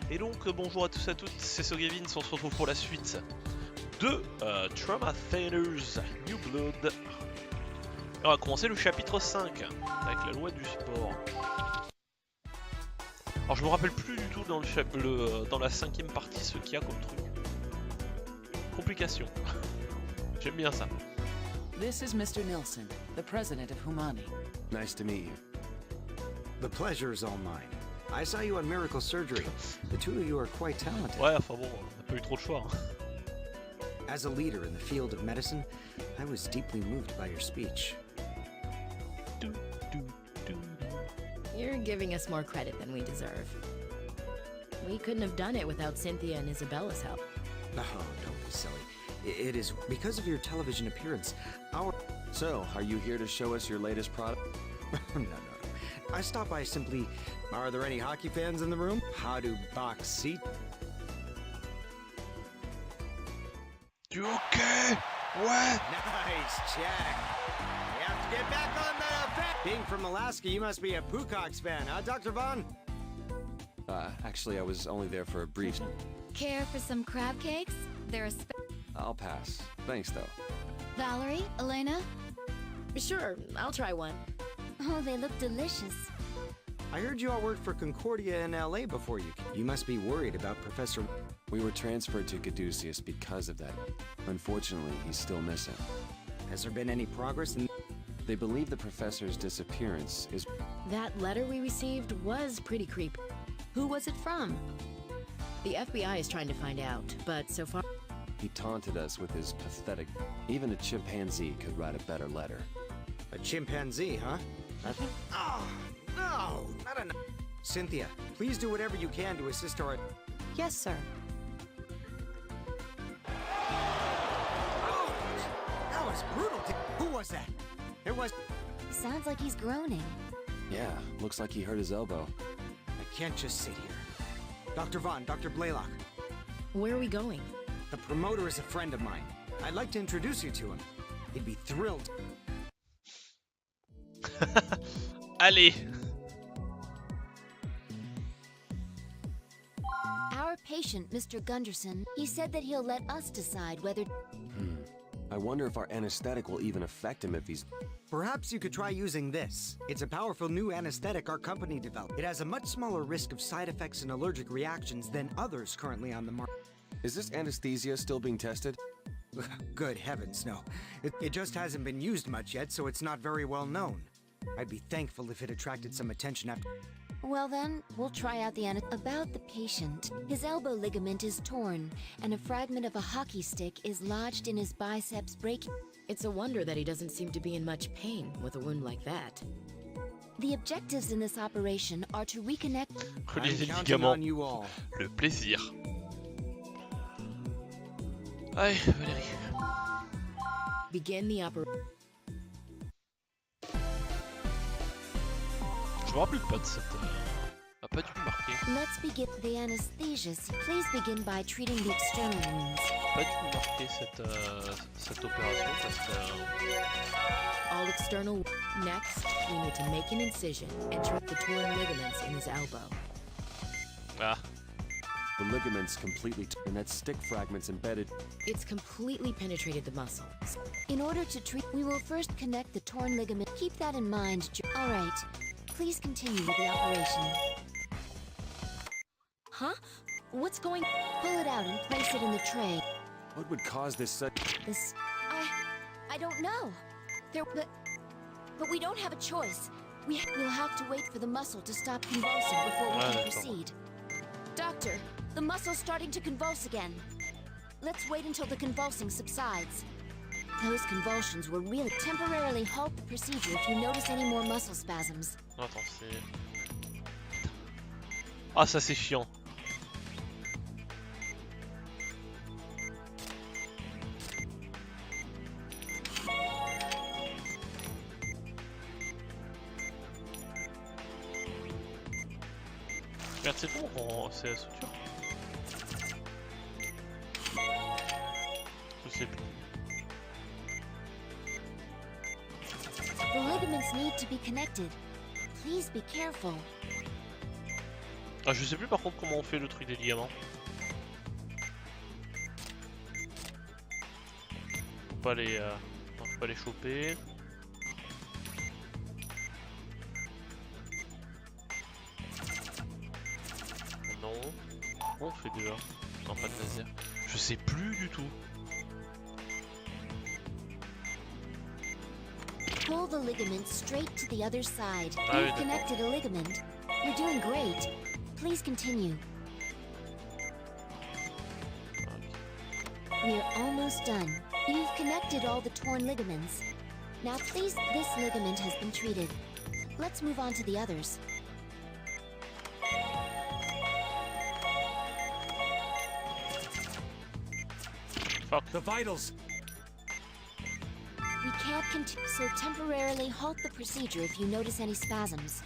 Et donc bonjour à tous et à toutes, c'est Sogevince, on se retrouve pour la suite de Trauma Fighters New Blood. Et on va commencer le chapitre 5 avec la loi du sport. Alors je me rappelle plus du tout dans, dans la cinquième partie ce qu'il y a comme truc. Complication. J'aime bien ça. This is Mr. Nilsson, the president of Humani. Nice to meet you. The pleasure's all mine. I saw you on Miracle Surgery. The two of you are quite talented. Ouais, enfin bon, on n'a pas eu trop de choix. As a leader in the field of medicine, I was deeply moved by your speech. You're giving us more credit than we deserve. We couldn't have done it without Cynthia and Isabella's help. Oh, don't be silly. It is because of your television appearance. So, are you here to show us your latest product? No. I stopped by simply... Are there any hockey fans in the room? How do box seat? Tu okay? Ouais. Nice check. You have to get back on the bet. Being from Alaska, you must be a Poocox fan, huh, Dr. Vaughn? Actually, I was only there for a brief... Care for some crab cakes? They're a I'll pass. Thanks, though. Valerie? Elena? Sure, I'll try one. Oh, they look delicious. I heard you all worked for Concordia in LA before you. You must be worried about Professor... We were transferred to Caduceus because of that. Unfortunately, he's still missing. Has there been any progress in... They believe the professor's disappearance is... That letter we received was pretty creepy. Who was it from? The FBI is trying to find out, but so far... He taunted us with his pathetic... Even a chimpanzee could write a better letter. A chimpanzee, huh? Oh, no! Not enough. Cynthia, please do whatever you can to assist our... Yes, sir. Oh, that was brutal. Who was that? It was... Sounds like he's groaning. Yeah, looks like he hurt his elbow. I can't just sit here. Dr. Vaughn, Dr. Blaylock. Where are we going? The promoter is a friend of mine. I'd like to introduce you to him. He'd be thrilled. Allez. Our patient, Mr. Gunderson, he said that he'll let us decide whether... I wonder if our anesthetic will even affect him if he's... Perhaps you could try using this. It's a powerful new anesthetic our company developed. It has a much smaller risk of side effects and allergic reactions than others currently on the market. Is this anesthesia still being tested? Good heavens, no. It just hasn't been used much yet, so it's not very well known. I'd be thankful if it attracted some attention after... Well then, we'll try out the About the patient. His elbow ligament is torn, and a fragment of a hockey stick is lodged in his biceps breaking... It's a wonder that he doesn't seem to be in much pain with a wound like that. The objectives in this operation are to reconnect... Les I'm counting on ligaments. you all. Le plaisir. Allez, Valérie. Begin the operation. Je me rappelle pas de cette... a pas dû me marquer. Let's begin the anesthesia. Please begin by treating the external wounds. Pas dû me marquer cette opération parce que... All external... Next, we need to make an incision and treat the torn ligaments in his elbow. Ah. The ligaments completely... and that stick fragment's embedded... It's completely penetrated the muscle. In order to treat, we will first connect the torn ligament. Keep that in mind. All right. Please continue with the operation. Huh? What's going... Pull it out and place it in the tray. What would cause this such... This... I don't know. But we don't have a choice. We'll have to wait for the muscle to stop convulsing before we can proceed. Doctor, the muscle's starting to convulse again. Let's wait until the convulsing subsides. Those convulsions will really temporarily halt the procedure if you notice any more muscle spasms. Attends, c'est... Ah, ça c'est chiant. Merde, c'est bon, c'est la suture. Je sais plus. The ligaments need to be connected. Please be careful. Ah, je sais plus par contre comment on fait le truc des ligaments. Faut pas les, non, faut pas les choper. Non. Comment on fait déjà? Non, pas de laser. Je sais plus du tout. Pull the ligament straight to the other side. Ah oui, You've d'accord. connected a ligament. You're doing great. Please continue. We're almost done. You've connected all the torn ligaments. Now please, this ligament has been treated. Let's move on to the others. Fuck. The vitals. We can't continue, so temporarily halt the procedure if you notice any spasms.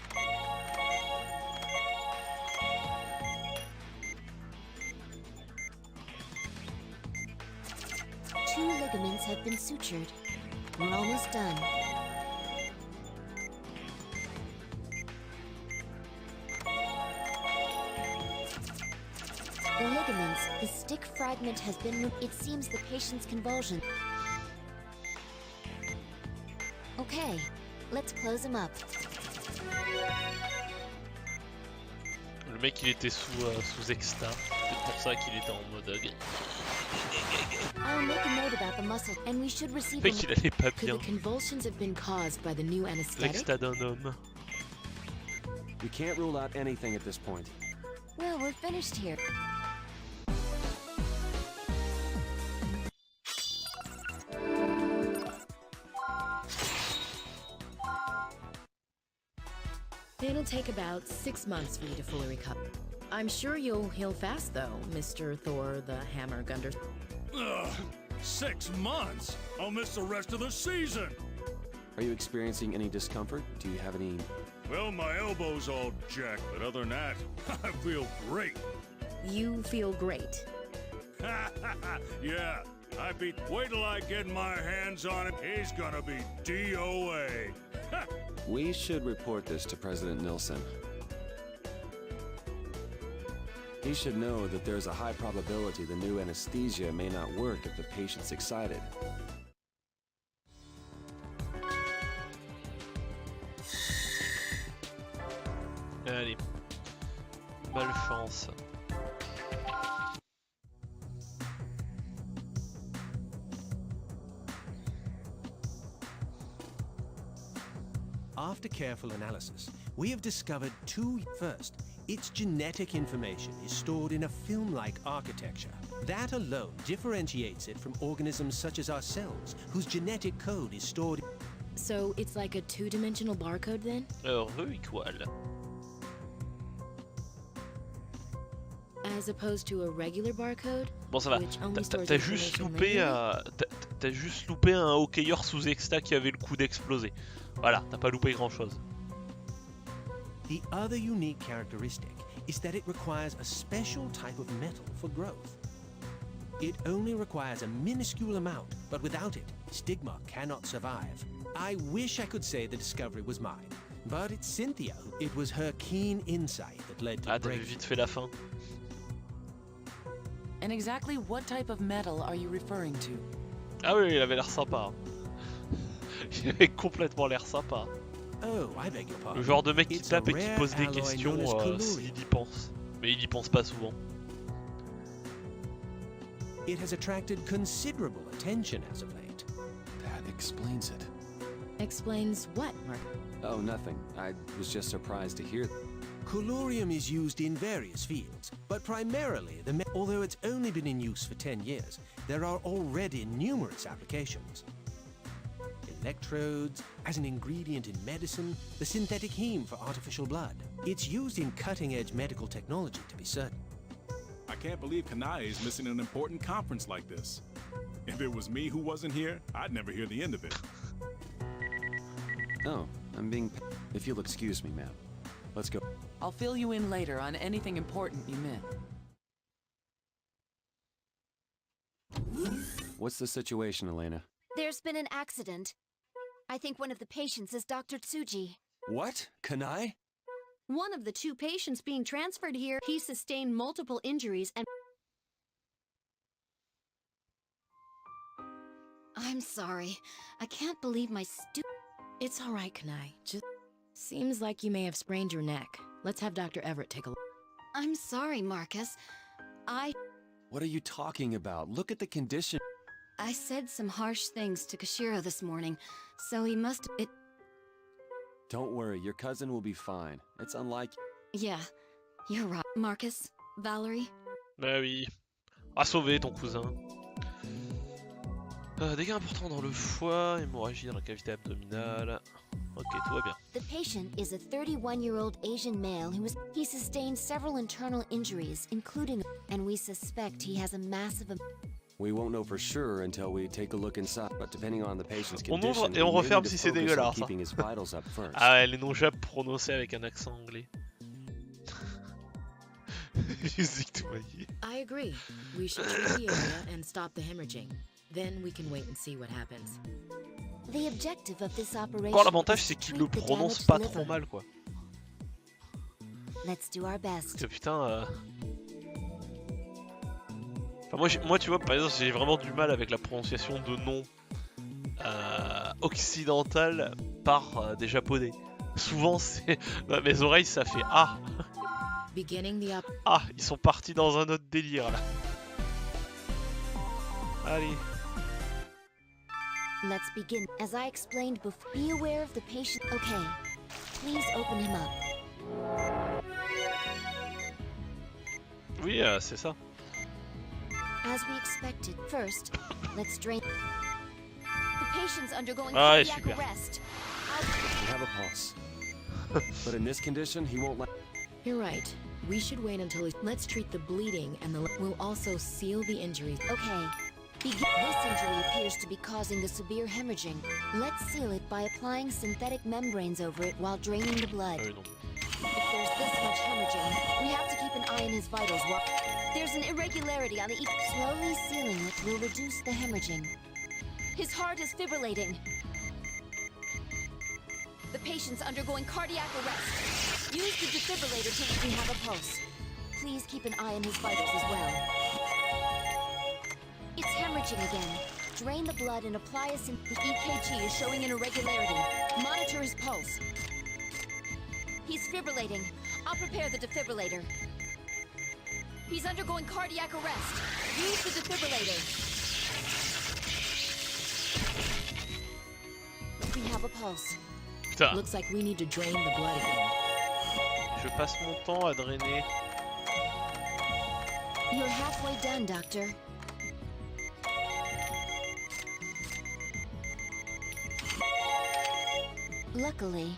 Two ligaments have been sutured. We're almost done. The ligaments, the stick fragment has been it seems the patient's convulsion. Okay, let's close him up. Le mec il était sous exta. C'est pour ça qu'il était en mode. I'll make a note about the muscle, and we should Le receive mec il allait pas Could bien. the convulsions have been caused by the new anesthetic? L'exta d'un homme. We can't rule out anything at this point. Well, we're finished here. It'll take about 6 months for you to fully recover. I'm sure you'll heal fast, though, Mr. Thor the Hammer Gunder. Ugh, 6 months? I'll miss the rest of the season. Are you experiencing any discomfort? Do you have any... Well, my elbow's all jacked, but other than that, I feel great. You feel great. Yeah, I beat. Wait till I get my hands on it. He's gonna be DOA. We should report this to President Nilsson. He should know that there's a high probability the new anesthesia may not work if the patient's excited. Allez. Malchance. After careful analysis, we have discovered two. First, its genetic information is stored in a film-like architecture. That alone differentiates it from organisms such as ourselves, whose genetic code is stored. So it's like a two-dimensional barcode, then? Heureux étoile. As opposed to a regular barcode? Bon ça va, which only stores t'as juste information loupé manually? t'as juste loupé un hockeyeur sous exta qui avait le coup d'exploser. Voilà, t'as pas loupé grand chose. The other unique characteristic is that it requires a special type of metal for growth. It only requires a minuscule amount, but without it, stigma cannot survive. I wish I could say the discovery was mine, but it's Cynthia. It was her keen insight that led to Ah, the t'avais breakthrough. vite fait la fin. And exactly what type of metal are you referring to? Ah oui, il avait l'air sympa. Il avait complètement l'air sympa. Oh, I beg your pardon. Le genre de mec qui It's a tape et qui rare pose des alloy questions known as colloidal. s'il y pense. Mais il y pense pas souvent. It has attracted considerable attention as of late. That explains it. Explains what, Mark? Oh, nothing. I was just surprised to hear. Colurium is used in various fields, but primarily although it's only been in use for 10 years, there are already numerous applications. Electrodes, as an ingredient in medicine, the synthetic heme for artificial blood. It's used in cutting-edge medical technology, to be certain. I can't believe Kanai is missing an important conference like this. If it was me who wasn't here, I'd never hear the end of it. Oh, I'm being... If you'll excuse me, ma'am. Let's go. I'll fill you in later on anything important you miss. What's the situation, Elena? There's been an accident. I think one of the patients is Dr. Tsuji. What? Kanai? One of the 2 patients being transferred here, he sustained multiple injuries and... I'm sorry. I can't believe my It's all right, Kanai. Just... Seems like you may have sprained your neck. Let's have Dr. Everett take a look. I'm sorry, Marcus. What are you talking about? Look at the condition. I said some harsh things to Kashiro this morning, so he must... Don't worry, your cousin will be fine. It's unlike... Yeah, you're right. Marcus, Valerie. Bah oui. A sauvé ton cousin. Dégâts importants dans le foie, hémorragie dans la cavité abdominale. Ok, tout va bien. The patient is a 31-year-old Asian male he sustained several internal injuries, including, and we suspect he has a massive... We won't know for sure until we take a look inside, but depending on the patient's On condition, ouvre et on we may referme need si to c'est focus on dégueulasse. keeping his vitals up first. Ah ouais, les noms jap prononcés avec un accent anglais. Musique tout maillée. I agree. We should treat the area and stop the hemorrhaging. Then we can wait and see what happens. The objective of this operation Encore l'avantage is c'est to qu'il le treat the prononce damaged pas liver. trop mal quoi. Let's do our Parce best. que putain... Enfin, moi tu vois par exemple j'ai vraiment du mal avec la prononciation de noms occidental par des japonais. Souvent c'est... Dans mes oreilles ça fait ah. Beginning the op... Ah, ils sont partis dans un autre délire là. Allez. Let's begin. As I explained before, be aware of the patient. Okay, please open him up. Oui, c'est ça. As we expected. First, let's drain. The patient's undergoing Ah, ouais, cardiac super. arrest. We have a pulse. But in this condition, he won't let... You're right. We should wait until let's treat the bleeding and we'll also seal the injuries. Okay. This injury appears to be causing the severe hemorrhaging. Let's seal it by applying synthetic membranes over it while draining the blood. Ah oui, non. If there's this much hemorrhaging, we have to keep an eye on his vitals while... There's an irregularity on the... Slowly sealing it will reduce the hemorrhaging. His heart is fibrillating. The patient's undergoing cardiac arrest. Use the defibrillator till we have a pulse. Please keep an eye on his vitals as well. It's hemorrhaging again. Drain the blood and apply a The EKG is showing an irregularity. Monitor his pulse. He's fibrillating. I'll prepare the defibrillator. He's undergoing cardiac arrest. Use the defibrillator. We have a pulse. Putain, Looks like we need to drain the blood again. je passe mon temps à drainer. You're halfway done, Doctor. Luckily,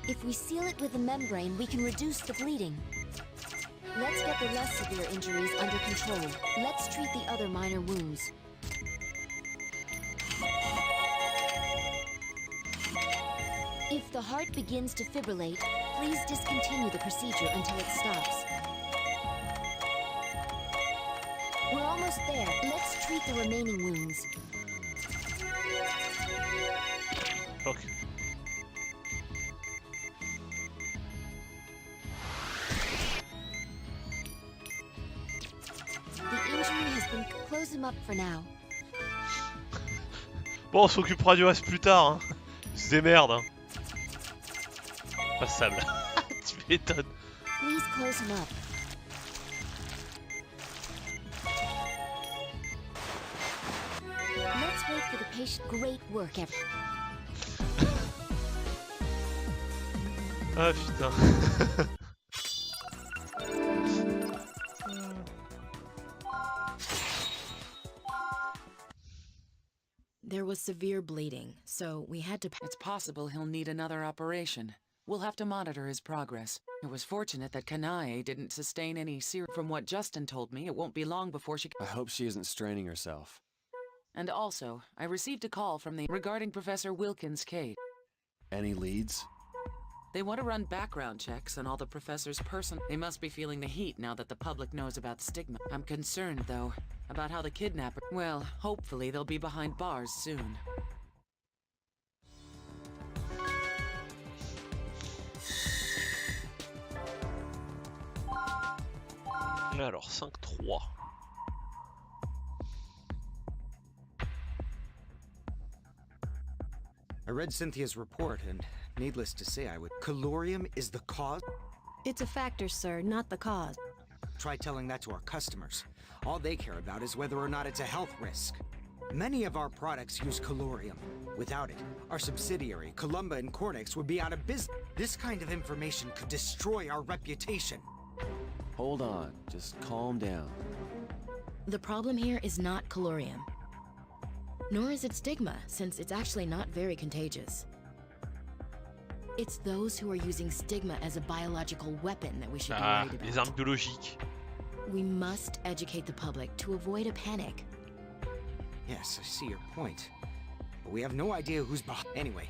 if we seal it with a membrane, we can reduce the bleeding. Let's get the less severe injuries under control. Let's treat the other minor wounds. If the heart begins to fibrillate, please discontinue the procedure until it stops. We're almost there. Let's treat the remaining wounds. Fuck. The injury has been... Close him up for now. Bon, on s'occupera du reste plus tard, hein. Se démerde, hein. Passable. Tu m'étonnes. Please close him up. Let's wait for the patient. Great work, everyone. Ah putain. There was severe bleeding, so we had to... It's possible he'll need another operation. We'll have to monitor his progress. It was fortunate that Kanae didn't sustain any serious... From what Justin told me, it won't be long before she... I hope she isn't straining herself. And also, I received a call from the... regarding Professor Wilkins' case. Any leads? They want to run background checks on all the professor's person. They must be feeling the heat now that the public knows about the stigma. I'm concerned, though, about how the kidnapper... Well, hopefully they'll be behind bars soon. Alors, 5-3. I read Cynthia's report, and needless to say, I would. Calorium is the cause? It's a factor, sir, not the cause. Try telling that to our customers. All they care about is whether or not it's a health risk. Many of our products use calorium. Without it, our subsidiary, Columba and Cornix, would be out of business. This kind of information could destroy our reputation. Hold on, just calm down. The problem here is not calorium. Nor is it stigma, since it's actually not very contagious. It's those who are using stigma as a biological weapon that we should be worried about. Les armes biologiques. We must educate the public to avoid a panic. Yes, I see your point. But we have no idea who's behind. Anyway,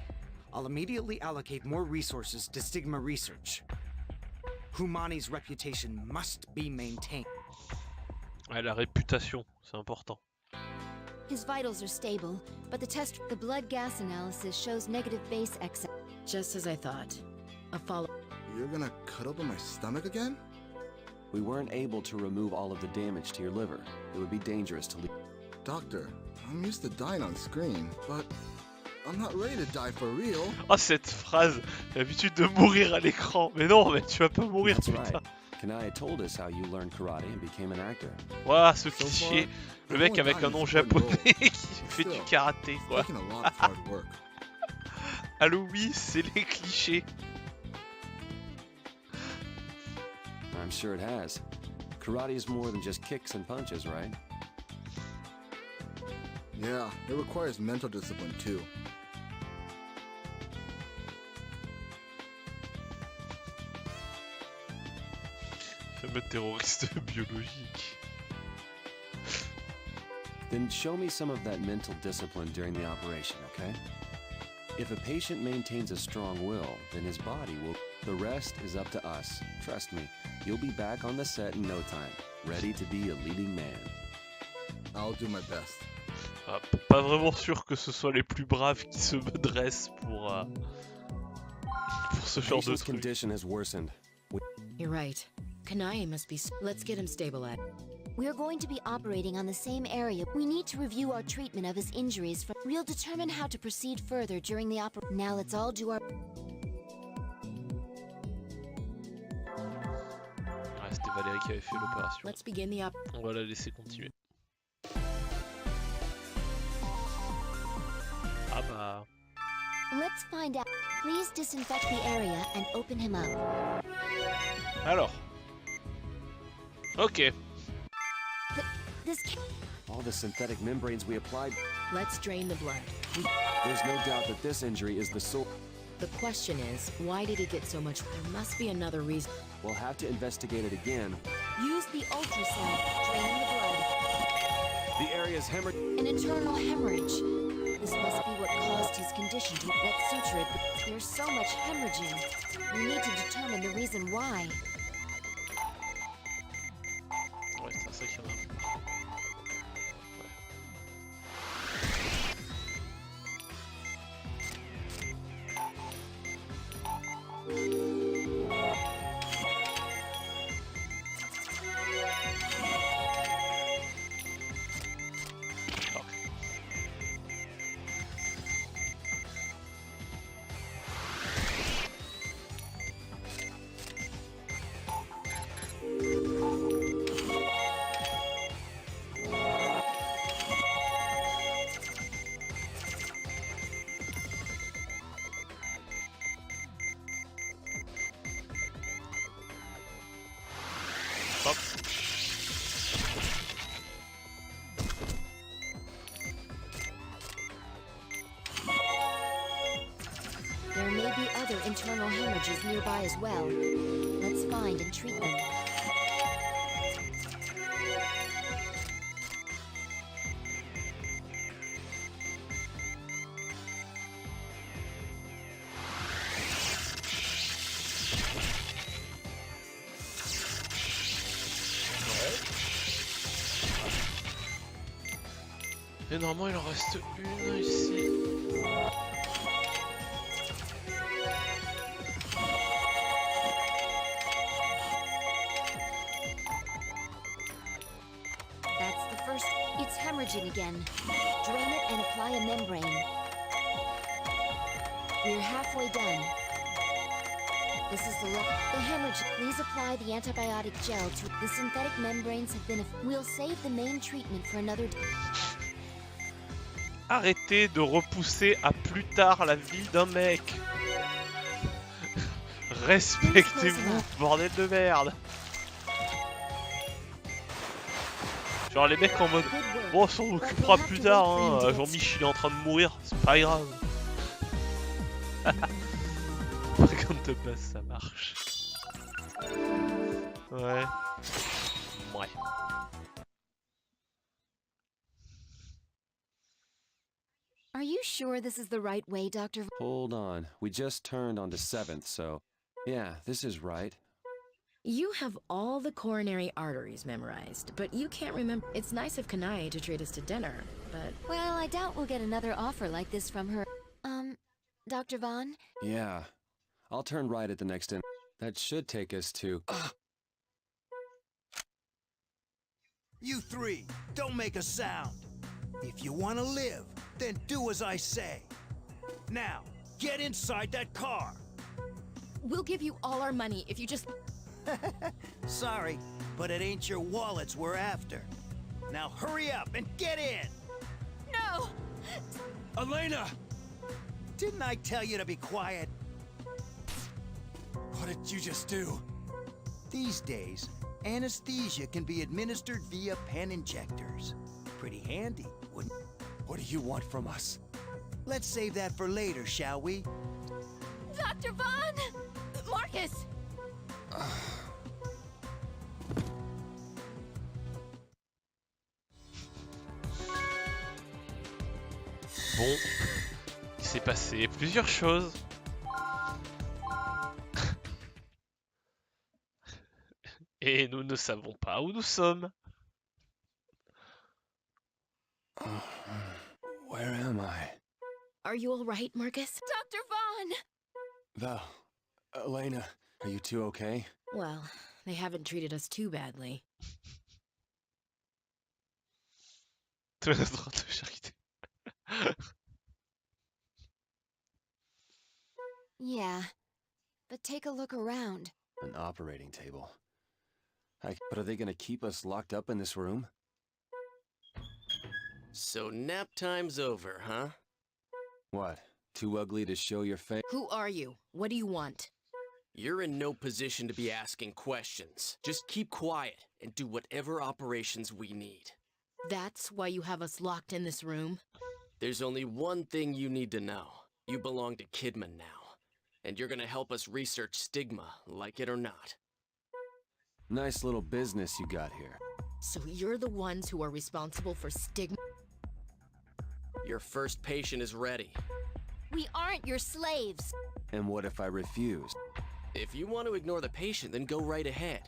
I'll immediately allocate more resources to stigma research. Humani's reputation must be maintained. Ouais, la réputation, c'est important. His vitals are stable, but the blood gas analysis shows negative base excess. Just as I thought. A follow. You're gonna cut open my stomach again? We weren't able to remove all of the damage to your liver. It would be dangerous to leave. Doctor, I'm used to dying on screen, but I'm not ready to die for real. Oh, cette phrase, l'habitude de mourir à l'écran. Mais non, mais tu vas pas mourir, That's putain. right. Kanai told us how you learned karate and became an actor. Ouah, ce So cliché. far, Le mec I've only avec un gotten nom this one japonais role. qui fait du Still, karaté, it's quoi. taken a lot of hard work. Allô, oui, c'est les clichés. I'm sure it has. Karate is more than just kicks and punches, right? Yeah, it requires mental discipline too. Fameux terroriste biologique. Then show me some of that mental discipline during the operation, okay? If a patient maintains a strong will, then his body will... The rest is up to us. Trust me, you'll be back on the set in no time, ready to be a leading man. I'll do my best. Ah, pas vraiment sûr que ce soit les plus braves qui se me dressent pour ce genre de Patient's truc. condition has worsened. You're right. Kanai must be. Let's get him stabilized. We're going to be operating on the same area. We need to review our treatment of his injuries. We'll determine how to proceed further during the operation. Now let's all do our... Ouais, c'était Valérie qui avait fait l'opération. Let's begin the op. On va la laisser continuer. Ah bah... Let's find out. Please disinfect the area and open him up. Alors. Ok. This ca- All the synthetic membranes we applied... Let's drain the blood. There's no doubt that this injury is the source. The question is, why did he get so much? There must be another reason. We'll have to investigate it again. Use the ultrasound. Drain the blood. The area's hemorrhage... An internal hemorrhage. This must be what caused his condition. Let's suture it. There's so much hemorrhaging. We need to determine the reason why. Ouais, c'est ça qu'il y en a. Hop. There may be other internal hemorrhages nearby as well. Let's find and treat them. Et normalement il en reste une ici. It's hemorrhaging again. Drain it and apply a membrane. We're halfway done. This is the hemorrhage. Please apply the antibiotic gel to the synthetic membranes have been. We'll save the main treatment for another day. Arrêtez de repousser à plus tard la vie d'un mec. Respectez-vous, bordel de merde. Genre les mecs en mode bon, on s'en occupera plus tard, hein. Jean-Mich il est en train de mourir, c'est pas grave. Quand te passe, ça marche. Ouais. Ouais. Are you sure this is the right way, Dr. Hold on. We just turned onto 7th, so... Yeah, this is right. You have all the coronary arteries memorized, but you can't remember. It's nice of Kanae to treat us to dinner, but... Well, I doubt we'll get another offer like this from her. Dr. Vaughn? Yeah. I'll turn right at the next in. That should take us to... You three, don't make a sound. If you want to live, then do as I say. Now, get inside that car. We'll give you all our money if you just... Sorry, but it ain't your wallets we're after. Now hurry up and get in! No! Elena! Didn't I tell you to be quiet? What did you just do? These days, anesthesia can be administered via pen injectors. Pretty handy, wouldn't it? What do you want from us? Let's save that for later, shall we? Dr. Vaughn! Marcus! Bon, il s'est passé plusieurs choses. Et nous ne savons pas où nous sommes. Where am I? Are you all right, Marcus? Dr. Vaughn! Val, Elena, are you two okay? Well, they haven't treated us too badly. Tout le droit de charité. Yeah, but take a look around. An operating table. But are they gonna keep us locked up in this room? So nap time's over, huh? What? Too ugly to show your face? Who are you? What do you want? You're in no position to be asking questions. Just keep quiet and do whatever operations we need. That's why you have us locked in this room? There's only one thing you need to know. You belong to Kidman now. And you're gonna help us research stigma, like it or not. Nice little business you got here. So you're the ones who are responsible for stigma? Your first patient is ready. We aren't your slaves. And what if I refuse? If you want to ignore the patient, then go right ahead.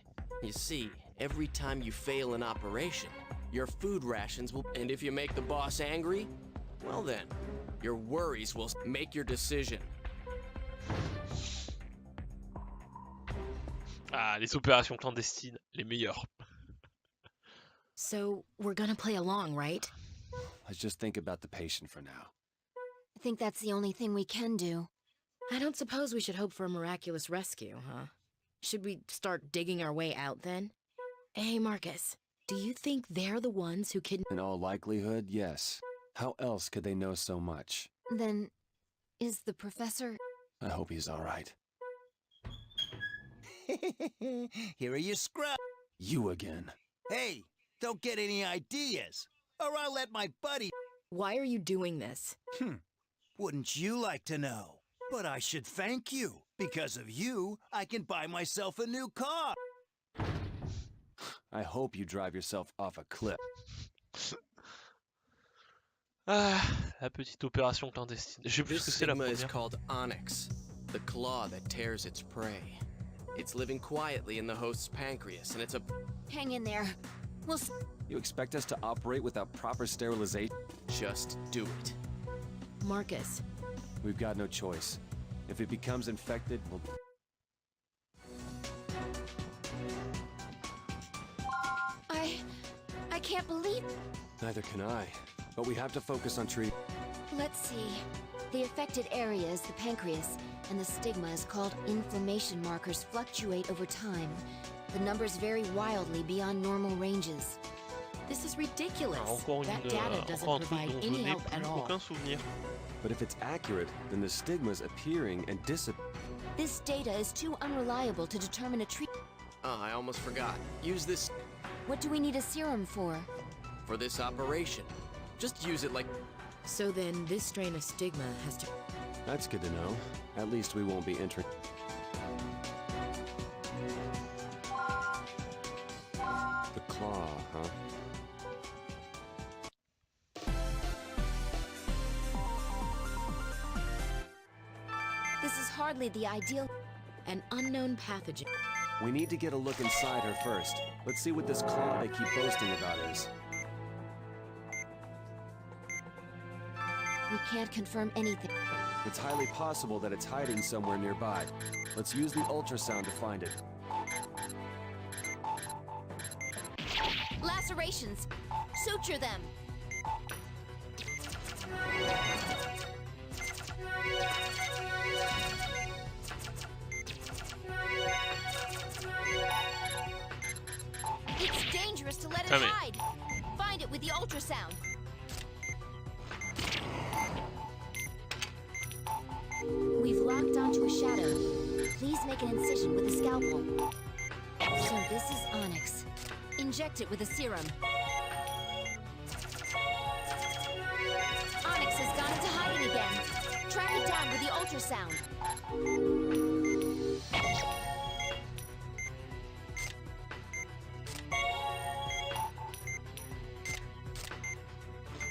You see, every time you fail an operation, your food rations will... And if you make the boss angry, well then, your worries will make your decision. Ah, les opérations clandestines, les meilleures. So, we're gonna play along, right? Let's just think about the patient for now. I think that's the only thing we can do. I don't suppose we should hope for a miraculous rescue, huh? Should we start digging our way out then? Hey, Marcus, do you think they're the ones who In all likelihood, yes. How else could they know so much? Then, is the professor... I hope he's all right. Here are your scrubs. You again. Hey, don't get any ideas, or I'll let my buddy... Why are you doing this? Wouldn't you like to know? But I should thank you. Because of you, I can buy myself a new car. I hope you drive yourself off a cliff. Ah, la petite opération clandestine. Je sais plus ce This que c'est la stigma is première. called onyx, the claw that tears its prey. It's living quietly in the host's pancreas, and it's a... Hang in there. We'll... You expect us to operate without proper sterilization? Just do it. Marcus. We've got no choice. If it becomes infected, we'll... I can't believe... Neither can I. But we have to focus on treat. Let's see. The affected area is the pancreas, and the stigma is called inflammation markers fluctuate over time. The numbers vary wildly beyond normal ranges. This is ridiculous. Encore That une, data doesn't encore un truc provide dont je any n'ai help at plus all. aucun souvenir. But if it's accurate, then the stigma's appearing and disappearing. This data is too unreliable to determine a treatment. Ah, I almost forgot. Use this What do we need a serum for? for this operation. Just use it like... So then, this strain of stigma has to... That's good to know. At least we won't be entering. The claw, huh? This is hardly the ideal... An unknown pathogen. We need to get a look inside her first. Let's see what this claw they keep boasting about is. We can't confirm anything. It's highly possible that it's hiding somewhere nearby. Let's use the ultrasound to find it. Lacerations! Suture them! It's dangerous to let it Come in. hide! Find it with the ultrasound! We've locked onto a shadow. Please make an incision with a scalpel. So this is Onyx. Inject it with a serum. Onyx has gone into hiding again. Track it down with the ultrasound.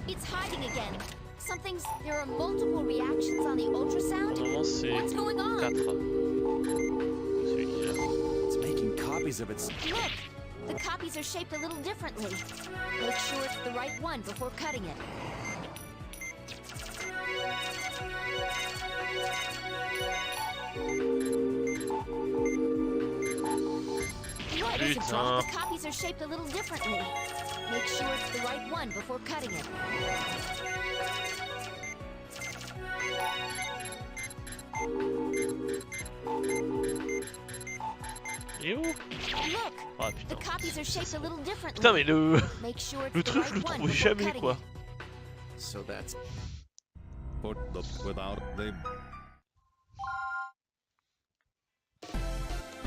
It's hiding again. Something's... There are multiple reactions on the ultrasound? Normalement c'est What's going on? 4. Celui qui est là. It's making copies of its. Look! The copies are shaped a little differently. Make sure it's the right one before cutting it. Look, Putain. the copies are shaped a little differently. Make sure it's the right one before cutting it. Il est où? Look! Ah The putain. copies are shaped a little differently. Putain mais le Make sure it's le the truc right je le one trouve before jamais cutting quoi. it. So that's... Put the without the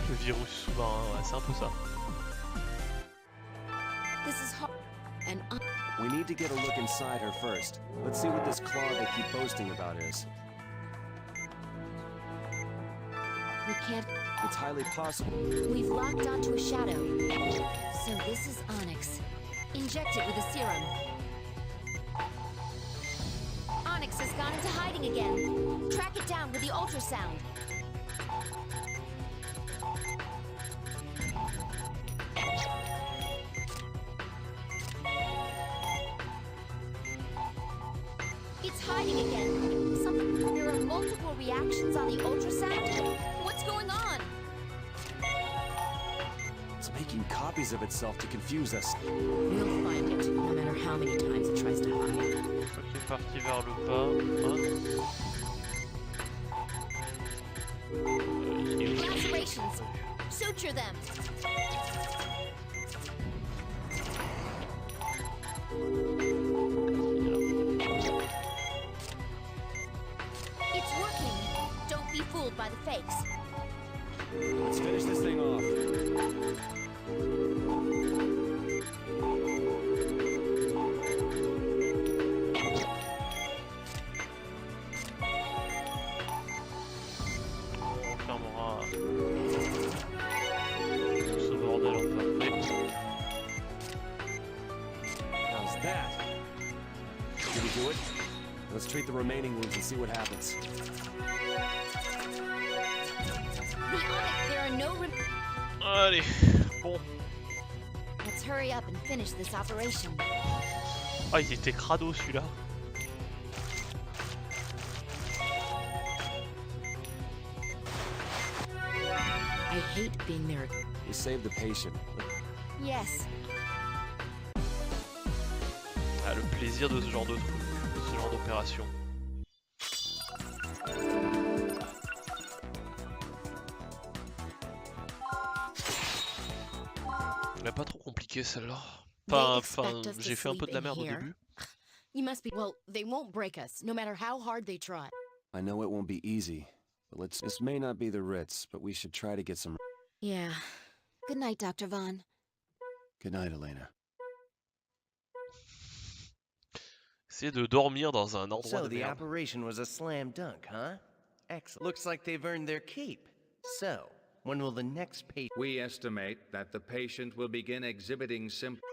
Le virus sous-marin, ouais, c'est un peu ça. This is hard. An un... We need to get a look inside her first. Let's see what this claw they keep boasting about is. We can't... It's highly possible. We've locked onto a shadow. So this is Onyx. Inject it with a serum. Onyx has gone into hiding again. Track it down with the ultrasound. It's hiding again. Something... There are multiple reactions on the ultrasound? What's going on? It's making copies of itself to confuse us. We'll find it, no matter how many times it tries to hide. Je crois qu'il est parti vers le bas. Il est où? Lacerations. Suture them. It's working. Don't be fooled by the fakes. Let's finish this thing off. On fermera tout ce bordel un peu après. How's that? Did we do it? Let's treat the remaining wounds and see what happens. The Onyx, there are no... Allez, bon. Let's hurry up and finish this operation. Ah, il était crado celui-là. I hate being there. We saved the patient. Yes. Ah, le plaisir de ce genre de truc, de ce genre d'opération. Elle est pas trop compliquée celle-là. Enfin, j'ai fait un peu de la merde au début. You must be. Well, they won't break us, no matter how hard they try. I know it won't be easy, but this may not be the Ritz, but we should try to get some... Yeah. Good night, Dr. Vaughn. Good night, Elena. C'est de dormir dans un endroit So de the merde. operation was a slam dunk, huh? Excellent. Looks like they've earned their keep. So, when will the next patient... We estimate that the patient will begin exhibiting symptoms.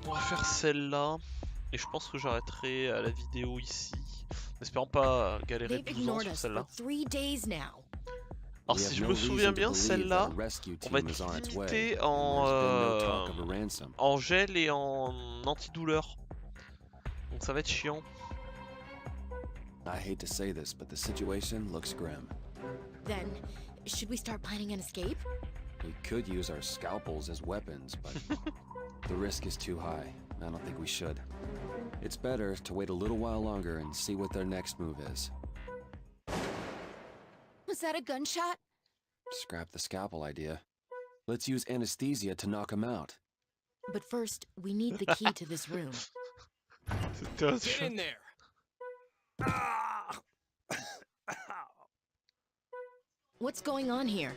On va faire celle-là. Et je pense que j'arrêterai la vidéo ici. En espérant pas galérer 12 ans sur celle-là. Alors si je me souviens bien, celle-là, on va être limité en gel et en antidouleur. Donc ça va être chiant. I hate to say this, but the situation looks grim. Then, should we start planning an escape? We could use our scalpels as weapons, but the risk is too high. I don't think we should. It's better to wait a little while longer and see what their next move is. Was that a gunshot? Scrap the scalpel idea. Let's use anesthesia to knock him out. But first, we need the key to this room. Get in there! What's going on here?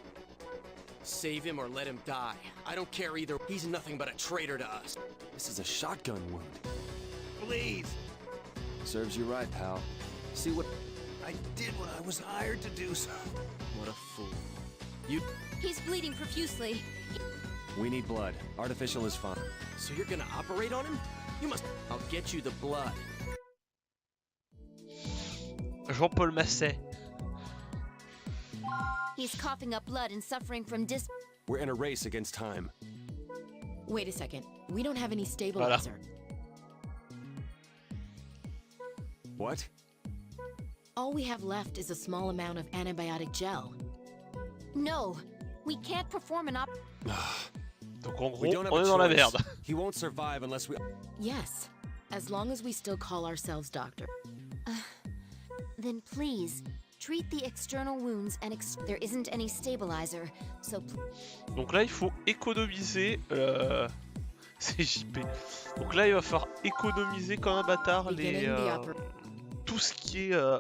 Save him or let him die. I don't care either. He's nothing but a traitor to us. This is a shotgun wound. Please. Serves you right, pal. See what... I did what I was hired to do, so... What a fool. You... He's bleeding profusely. We need blood. Artificial is fine. So you're gonna operate on him? You must... I'll get you the blood. Jean-Paul Masset. He's coughing up blood and suffering from We're in a race against time. Wait a second. We don't have any stabilizer. Voilà. What? All we have left is a small amount of antibiotic gel. No, we can't perform an op. Donc en We gros, don't have on a est dans la choice. merde. He won't survive unless we... Yes, as long as we still call ourselves doctor. Then please, treat the external wounds and there isn't any stabilizer, so Donc là, il faut économiser... C'est JP. Donc là, il va falloir économiser comme un bâtard les... tout ce qui est...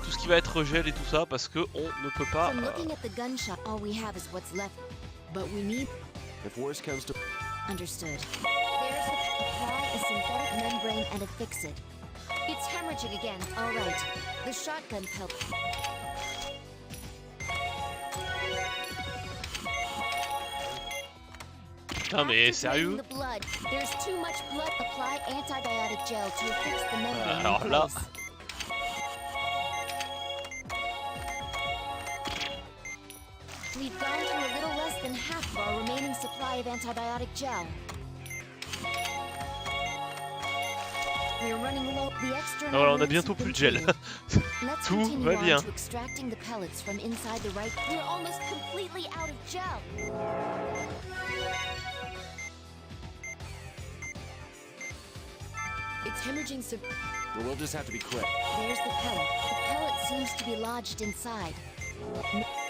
tout ce qui va être gel et tout ça, parce que on ne peut pas... From looking at the gunshot, all we have is what's left. But we need... If worse comes to... Understood. There's apply a synthetic membrane and affix it. It's hemorrhaging again. All right. The shotgun pellet. Putain, mais sérieux? The blood. There's too much blood. Apply antibiotic gel to affix the membrane. Alors là... We've gone through a little less than half of our remaining supply of antibiotic gel. We're running low. The external Voilà, on a bientôt plus de gel. Let's Tout continue va on bien. to extracting the pellets from inside the right. We're almost completely out of gel. It's hemorrhaging We'll just have to be quick. There's the pellet. The pellet seems to be lodged inside.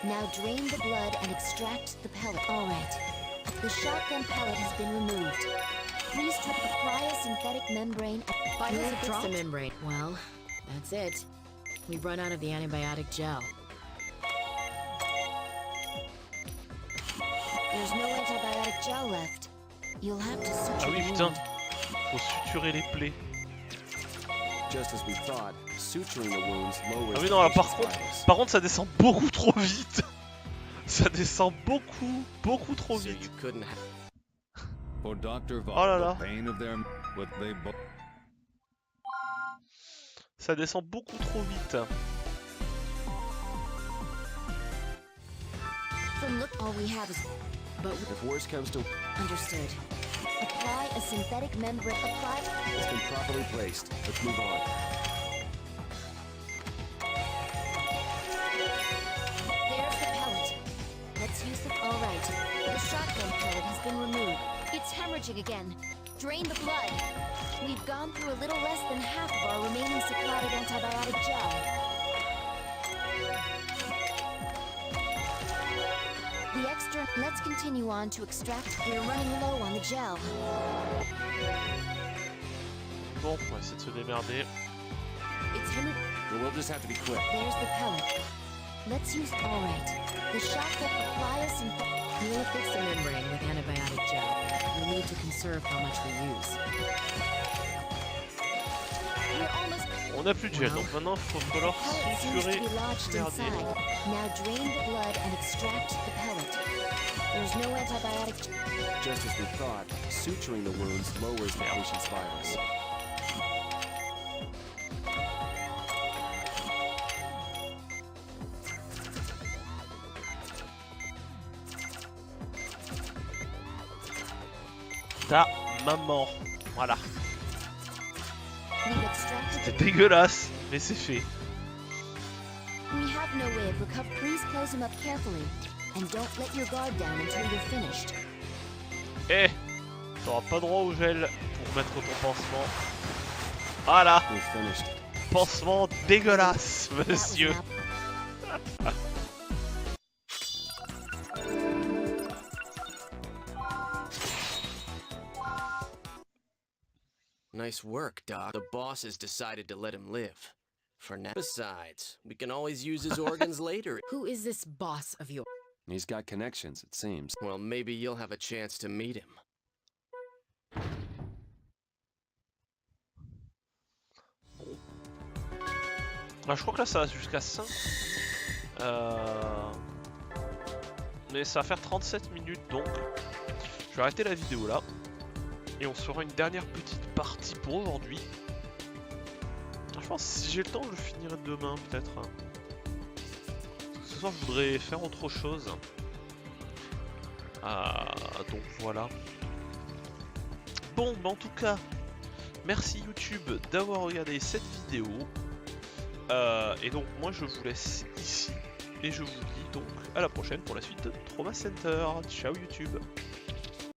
Now drain the blood and extract the pellet. All right. The shotgun pellet has been removed. Please apply a synthetic membrane. Fix the membrane. Well, that's it. We've run out of the antibiotic gel. There's no antibiotic gel left. You'll have to Ah suture oui, the putain. wound. Faut suturer les plaies. Just as we thought, suturing the wounds lowers Ah oui, non, là, the par patient's contre, vitals. ça descend beaucoup trop vite. Ça descend beaucoup trop So vite. you couldn't have... For Dr. Vaughn, Oh là là. the pain of their... What they both... Ça descend beaucoup trop vite. From look, all we have is. But If worse comes to... Understood. Apply a synthetic membrane. Apply. It's been properly placed. Let's move on. All right. The shotgun pellet has been removed. It's hemorrhaging again. Drain the blood. We've gone through a little less than half of our remaining supply of antibiotic gel. The extra... Let's continue on to extract... We're running low on the gel. Bon, on va essayer de se démerder. It's We'll just have to be quick. There's the pellet. Let's use... Alright. The shotgun apply us and... We'll fix the membrane with antibiotic gel. We'll need to conserve how much we use. We're almost... On a plus de gel, donc maintenant il va falloir suturer merder. Now drain the blood and extract the pellet. There's no antibiotic... Just as we thought, suturing the wounds lowers the patient's vitals. Ta maman. Voilà. We've extracted C'est dégueulasse, mais c'est fait. We have no way of recovery. Please close him up carefully. And don't let your guard down until you're finished. Eh, t'auras pas droit au gel pour mettre ton pansement. Voilà. Pansement dégueulasse, monsieur. Nice work, Doc. The boss has decided to let him live. For now. Besides, we can always use his organs later. Who is this boss of yours? He's got connections, it seems. Well, maybe you'll have a chance to meet him. Ah, je crois que là ça va jusqu'à 5. Mais ça va faire 37 minutes donc. Je vais arrêter la vidéo là. Et on se fera une dernière petite partie pour aujourd'hui. Je pense que si j'ai le temps, je le finirai demain peut-être. Ce soir, je voudrais faire autre chose. Donc voilà. Bon, bah en tout cas, merci YouTube d'avoir regardé cette vidéo. Et donc moi je vous laisse ici. Et je vous dis donc à la prochaine pour la suite de Trauma Center. Ciao YouTube.